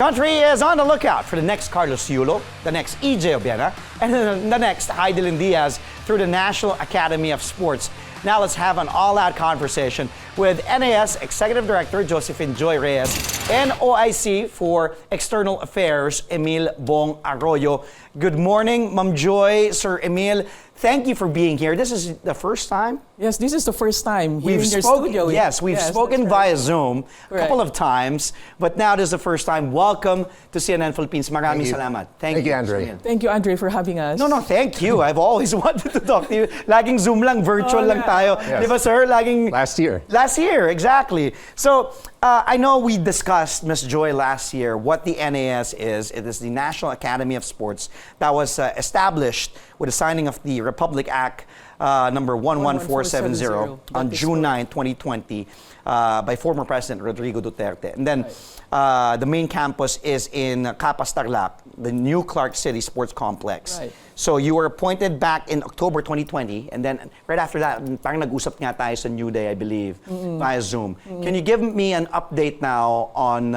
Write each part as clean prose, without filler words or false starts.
Country is on the lookout for the next Carlos Yulo, the next Obiena, and the next Hidilyn Diaz through the National Academy of Sports. Now let's have an all-out conversation with NAS Executive Director Josephine Reyes and OIC for External Affairs Emil Bong Arroyo. Good morning, Ma'am Joy, Sir Emil. Thank you for being here. This is the first time? Yes, this is the first time here in your studio. Yes, we've spoken via Zoom a couple of times, but now this is the first time. Welcome to CNN Philippines. Maraming salamat. Thank you, Andre. Thank you, Andre, for having us. No, thank you. I've always wanted to talk to you. Laging Zoom lang, virtual lang tayo. Yes. Di ba, sir? Laging... Last year, exactly. So, I know we discussed, Ms. Joy, last year what the NAS is. It is the National Academy of Sports that was established with the signing of the Republic Act number 11470 on June 9, 2020 by former President Rodrigo Duterte. And then the main campus is in Capas, Tarlac, the new Clark City Sports Complex. Right. So you were appointed back in October 2020, and then right after that, parang nag-usap nga tayo sa New Day, I believe, via Zoom. Can you give me an update now on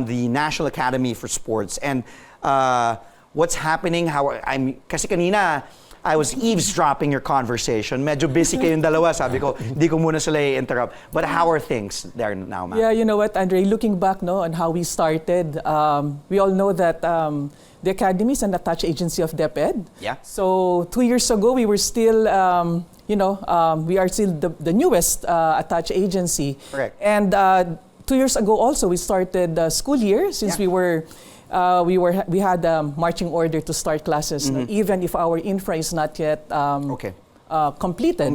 the National Academy for Sports and what's happening? Kasi kanina, I was eavesdropping your conversation. Medyo busy kayong dalawa. Sabi ko, di ko muna sila i-interrupt. But how are things there now, ma'am? Yeah, you know what, Andre, looking back on how we started, we all know that the Academy is an attached agency of DepEd. Yeah. So 2 years ago, we were still, we are still the newest attached agency. Correct. And 2 years ago also, we started the school year since we had a marching order to start classes, even if our infra is not yet completed.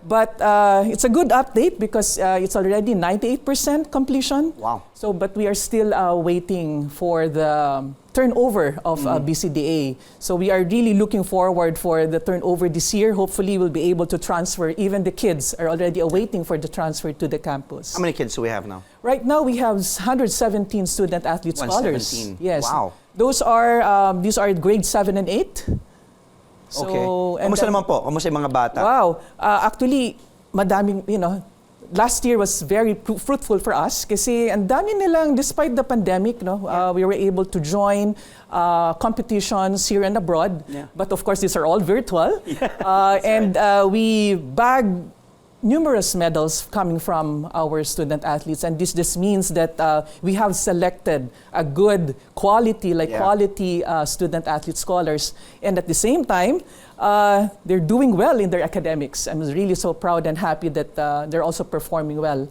But it's a good update because it's already 98% completion. Wow. So, but we are still waiting for the turnover of BCDA. So we are really looking forward for the turnover this year. Hopefully we'll be able to transfer. Even the kids are already awaiting for the transfer to the campus. How many kids do we have now? Right now we have 117 student athlete scholars. 117. Yes. Wow. Those are these are grade 7 and 8. So, okay. Kamusta naman po? Kamusta yung mga bata? Wow. Actually, madaming, last year was very fruitful for us kasi ang dami nilang, despite the pandemic, we were able to join competitions here and abroad. Yeah. But of course, these are all virtual. Yeah, and we bagged numerous medals coming from our student athletes, and this means that we have selected a good quality student athlete scholars, and at the same time they're doing well in their academics. I'm really so proud and happy that they're also performing well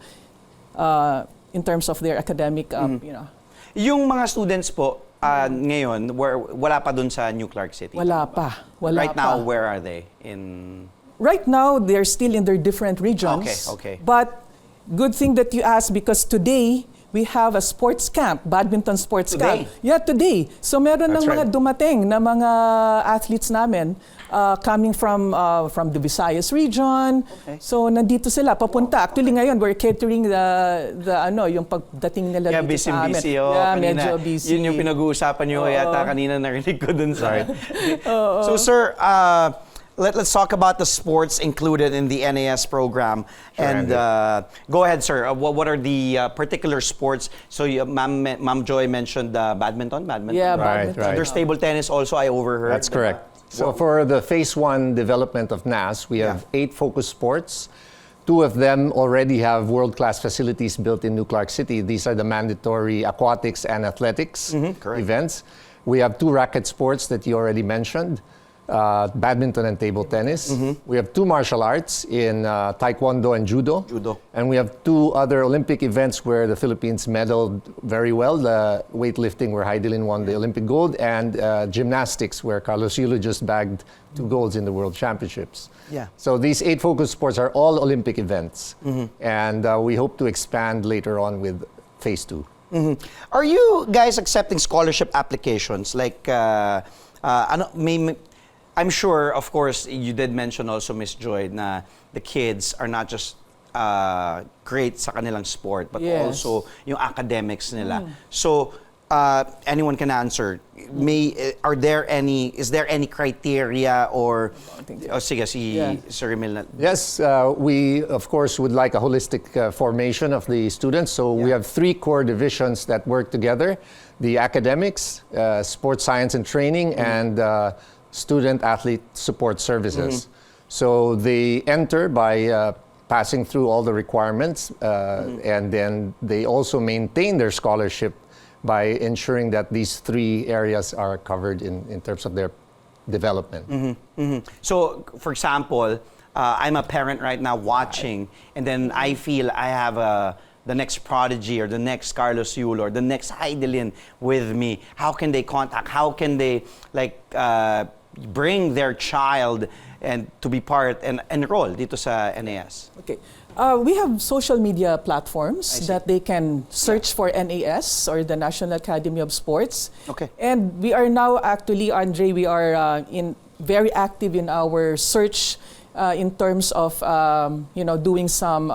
in terms of their academic. Yung mga students po ngayon wala pa dun sa New Clark City. Wala pa. Right now, where are they in? Right now, they're still in their different regions. Okay. But good thing that you asked because today, we have a sports camp, badminton sports camp. Yeah, today. So meron ng mga dumating na mga athletes namin coming from the Visayas region. Okay. So nandito sila papunta. Actually ngayon we're catering yung pagdating nila dito sa amin. Busy. Yeah, kanina, medyo busy. Yun yung pinag-uusapan niyo yata kanina narinig ko dun sa. So sir, let's talk about the sports included in the NAS program. Sure, and go ahead, sir. What are the particular sports? So, Ma'am Joy mentioned badminton. Yeah, right. There's table tennis also, I overheard. That's correct. So for the Phase 1 development of NAS, we have 8 focus sports. 2 of them already have world-class facilities built in New Clark City. These are the mandatory aquatics and athletics events. We have 2 racket sports that you already mentioned. Badminton and table tennis. We have 2 martial arts in Taekwondo and Judo. And we have 2 other Olympic events where the Philippines medaled very well. The weightlifting where Hidilyn won the Olympic gold, and gymnastics where Carlos Yulo just bagged 2 golds in the World Championships. Yeah. So these 8 focus sports are all Olympic events. And we hope to expand later on with Phase 2. Are you guys accepting scholarship applications? Like, I'm sure, of course, you did mention also, Miss Joy, na the kids are not just great sa kanilang sport, but also yung academics nila. So, anyone can answer. Is there any criteria or sige, Sir Emil. Yes, we of course would like a holistic formation of the students. So we have 3 core divisions that work together: the academics, sports science and training, and student athlete support services. So they enter by passing through all the requirements, and then they also maintain their scholarship by ensuring that these 3 areas are covered in terms of their development. So, for example, I'm a parent right now watching, and then I feel I have the next prodigy or the next Carlos Yulo or the next Hidilyn with me. How can they contact? How can they bring their child and to be part and enroll dito sa NAS? Okay. We have social media platforms that they can search for NAS or the National Academy of Sports. Okay. And we are now actually, Andre, we are very active in our search in terms of doing some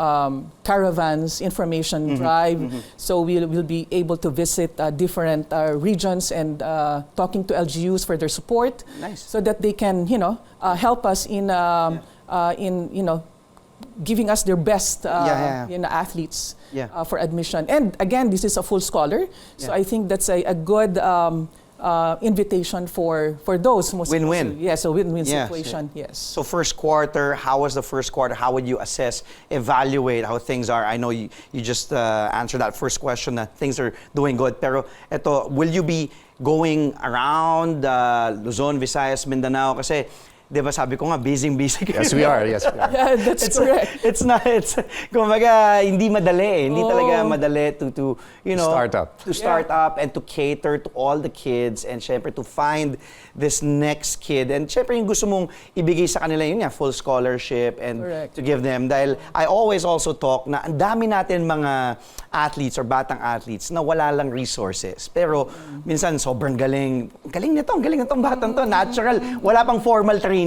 caravans, information drive. So we'll be able to visit different regions and talking to LGUs for their support. Nice. So that they can help us in giving us their best athletes for admission. And again, this is a full scholar, so I think that's a good invitation for those. Win-win. Yes, a win-win situation, yes. So first quarter, how was the first quarter? How would you assess, evaluate how things are? I know you just answered that first question that things are doing good. Pero eto, will you be going around Luzon, Visayas, Mindanao? Kasi di ba sabi ko nga, busy-busy kayo. Yes, we are. Yes, we are. Yeah, that's correct. Kumbaga, hindi madali. Hindi talaga madali to start up. To start up and to cater to all the kids and syempre to find this next kid. And syempre yung gusto mong ibigay sa kanila yun nga, full scholarship and to give them. Dahil I always also talk na ang dami natin mga athletes or batang athletes na wala lang resources. Pero minsan sobrang galing. Galing nitong batang to. Natural. Wala pang formal training.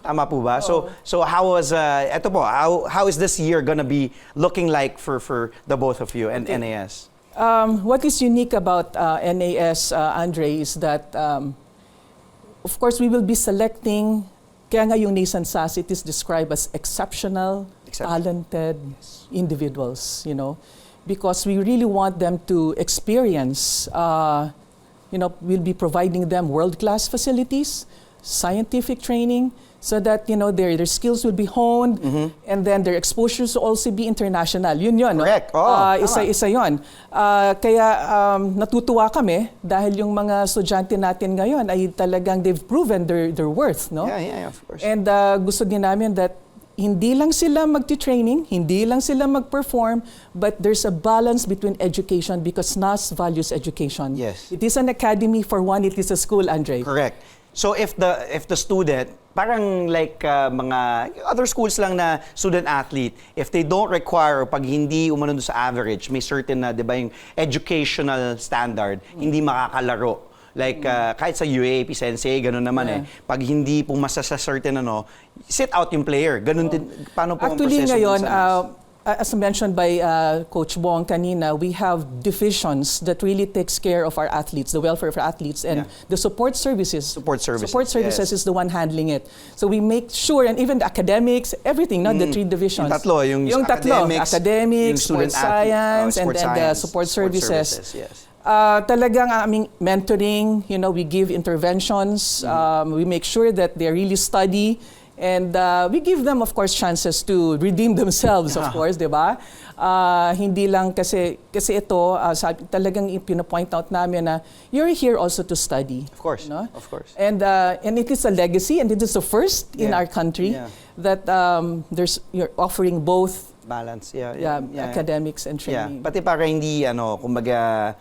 Tama po ba? So how was how is this year gonna be looking like for the both of you and NAS? What is unique about NAS, Andre, is that of course we will be selecting, kaya nga yung nascent SAS, it is described as exceptional, talented individuals, because we really want them to experience, we'll be providing them world-class facilities, scientific training, so that their skills will be honed, and then their exposures will also be international. Yun. Correct. Isa yun. Kaya natutuwa kami dahil yung mga estudyante natin ngayon ay talagang they've proven their worth, no? Yeah, of course. And gusto din namin that hindi lang sila magti-training, hindi lang sila mag-perform, but there's a balance between education because NAS values education. Yes. It is an academy, for one, it is a school, Andre. Correct. So if the student, parang like mga other schools lang na student athlete, if they don't require, pag hindi umano doon sa average, may certain na, di ba, yung educational standard, hindi makakalaro. Like kahit sa UAP, Sensei, gano'n naman Pag hindi pumasa sa certain sit out yung player. Ganun din, paano po ang Actually proseso ngayon, sa as mentioned by Coach Bong kanina, we have divisions that really takes care of our athletes, the welfare of our athletes, and the support services. Support services Is the one handling it. So we make sure, and even the academics, everything, the 3 divisions. Yung tatlo, academics, sports science, and then the support services. Yes. Talagang aming mentoring, we give interventions, we make sure that they really study, and we give them, of course, chances to redeem themselves, of course, di ba? Hindi lang kasi ito, talagang pinapoint out namin na you're here also to study. Of course, of course. And it is a legacy, and it is the first in our country that you're offering both balance, academics and training. Pati para hindi, kumbaga,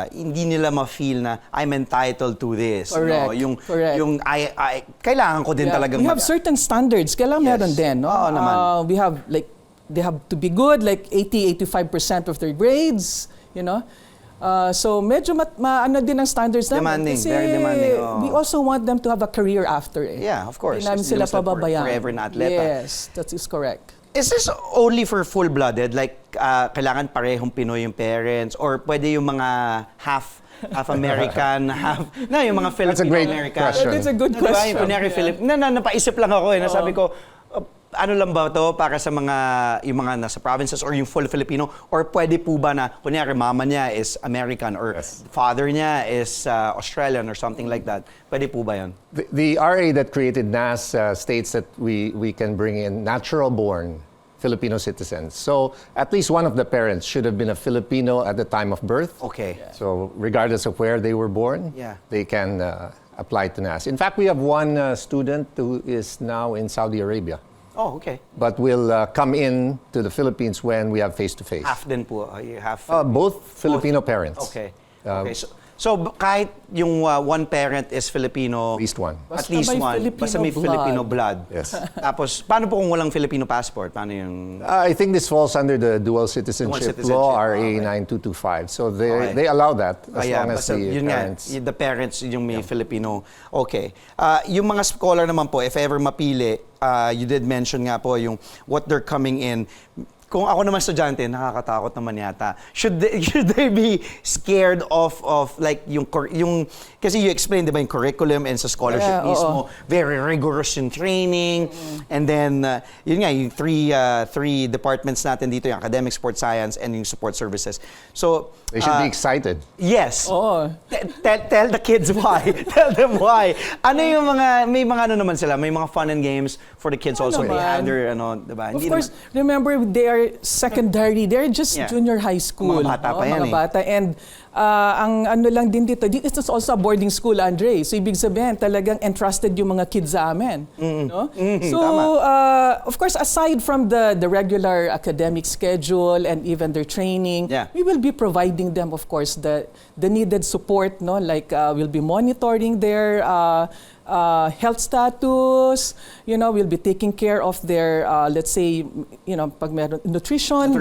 hindi nila ma-feel na I'm entitled to this. Correct. Yung kailangan ko din talagang we have certain standards. Kailangan meron din, no? Oo naman. We have they have to be good, like 80-85% of their grades, So medyo ano din ang standards namin. Demanding, kasi very demanding. We also want them to have a career after. Yeah, of course. Hindi namin sila pababayaan. Forever na atleta. Yes, that is correct. Is this only for full-blooded? Like, kailangan parehong Pinoy yung parents? Or pwede yung mga half American, yung mga That's a great Filipino-American? question. That's a good Diba? question. Yung kunyari, napaisip lang ako eh. Nasabi ko, ano lang ba to para sa yung mga nasa provinces or yung full Filipino? Or pwede po ba na, kunyari, mama niya is American or father niya is Australian or something like that? Pwede po ba yun? The RA that created NAS states that we can bring in natural-born Filipino citizens. So at least one of the parents should have been a Filipino at the time of birth. Okay. So regardless of where they were born, they can apply to NAS. In fact, we have one student who is now in Saudi Arabia. Oh, okay. But will come in to the Philippines when we have face-to-face. Half din po. Both Filipino parents. Okay. Okay. So kahit yung one parent is Filipino, At least one. At Basta least may one, Filipino basta may blood. Filipino blood. Yes. Tapos, paano po kung walang Filipino passport? Paano yung... I think this falls under the dual citizenship law, RA Okay. 9225. So Okay. they allow that as yeah, long as basta the yun parents. Nga, the parents yung may Filipino. Okay. Yung mga scholar naman po, if ever mapili, you did mention nga po yung what they're coming in. Kung ako naman estudyante, nakakatakot naman yata. Should they be scared of like yung kasi you explained, di ba, yung curriculum and sa scholarship mismo, very rigorous yung training. And then, yun nga, yung three departments natin dito, yung academic, sports science, and yung support services. So, They should be excited. yes. Oo. Tell the kids why. Tell them why. Ano yung may mga ano naman sila, may mga fun and games for the kids also. They have their, diba? Of course, remember, they are secondary. They're just junior high school. Mga bata pa yan mga bata. And ang ano lang din dito, it is also a boarding school, Andre. So, ibig sabihin, talagang entrusted yung mga kids sa amin. No? So, of course, aside from the regular academic schedule and even their training, we will be providing them, of course, the needed support. No? Like, we'll be monitoring their health status, we'll be taking care of their, let's say, pag meron, nutrition.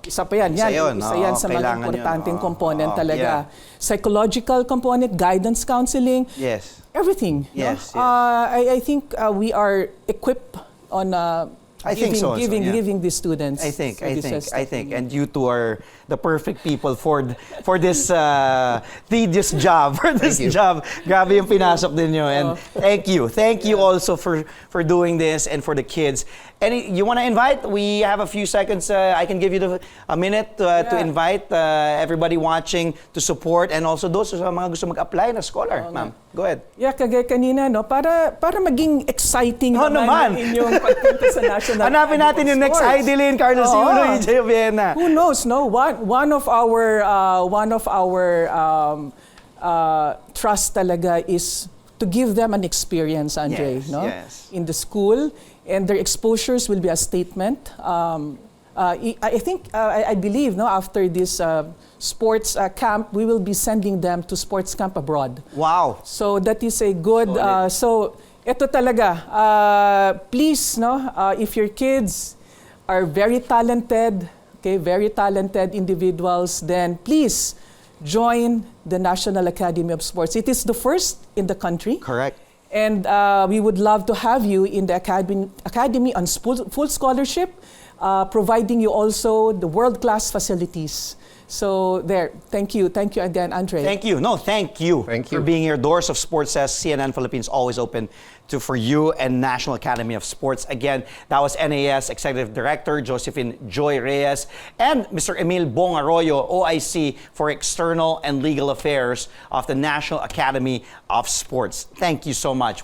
Isa pa yan. Isa yan sa mga importanteng component talaga. Psychological component, guidance counseling. Yes. Everything. Yes. I think we are equipped on giving these students. I think, and you two are the perfect people for this tedious job. Grabe yung pinasok ninyo, and thank you also for doing this and for the kids. You want to invite? We have a few seconds. I can give you a minute to invite everybody watching to support, and also those sa mga gusto mag-apply na scholar. Ma'am, go ahead. Yeah, kagaya kanina, para maging exciting naman yung inyong pagpunta sa National Hanapin natin yung next Hidilyn, Carlos Yulo, Obiena. Who knows, no? One of our trust talaga is to give them an experience, Andre, in the school, and their exposures will be a statement. I believe, after this sports camp, we will be sending them to sports camp abroad. Wow. So that is a good, ito talaga, please, if your kids are very talented individuals, then please join the National Academy of Sports. It is the first in the country. Correct. And we would love to have you in the academy on full scholarship, providing you also the world-class facilities. So there, thank you again, Andre. Thank you. No, thank you for being here. Doors of Sports says CNN Philippines always open for you and National Academy of Sports. Again, that was NAS Executive Director Josephine Joy Reyes and Mr. Emil Bong Arroyo, OIC for External and Legal Affairs of the National Academy of Sports. Thank you so much.